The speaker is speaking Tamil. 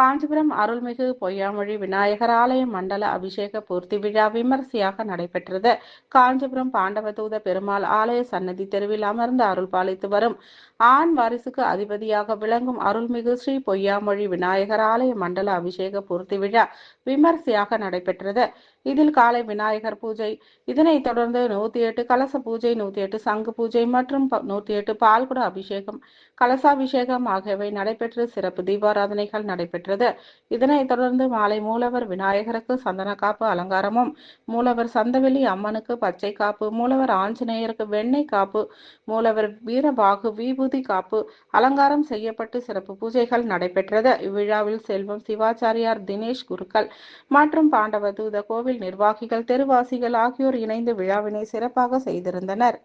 காஞ்சிபுரம் அருள்மிகு பொய்யாமொழி விநாயகர் ஆலய மண்டல அபிஷேக பூர்த்தி விழா விமரிசையாக நடைபெற்றது. காஞ்சிபுரம் பாண்டவதூத பெருமாள் ஆலய சன்னதி தெருவில் அமர்ந்து அருள் பாலித்து வரும் ஆண் வாரிசுக்கு அதிபதியாக விளங்கும் அருள்மிகு ஸ்ரீ பொய்யாமொழி விநாயகர் ஆலய மண்டல அபிஷேக பூர்த்தி விழா விமரிசையாக நடைபெற்றது. இதில் காலை விநாயகர் பூஜை, இதனைத் தொடர்ந்து 108 கலச பூஜை, 108 சங்கு பூஜை மற்றும் 108 பால்குட அபிஷேகம், கலசாபிஷேகம் ஆகியவை நடைபெற்று சிறப்பு தீபாராதனைகள் நடைபெற்றது. இதனைத் தொடர்ந்து மாலை மூலவர் விநாயகருக்கு சந்தன காப்பு அலங்காரமும், மூலவர் சந்தவெளி அம்மனுக்கு பச்சை காப்பு, மூலவர் ஆஞ்சநேயருக்கு வெண்ணெய் காப்பு, மூலவர் வீரபாகு விபூதி காப்பு அலங்காரம் செய்யப்பட்டு சிறப்பு பூஜைகள் நடைபெற்றது. இவ்விழாவில் செல்வம் சிவாச்சாரியார், தினேஷ் குருக்கள் மற்றும் பாண்டவதூத கோவில் நிர்வாகிகள், தெருவாசிகள் ஆகியோர் இணைந்து விழாவினை சிறப்பாக செய்திருந்தனர்.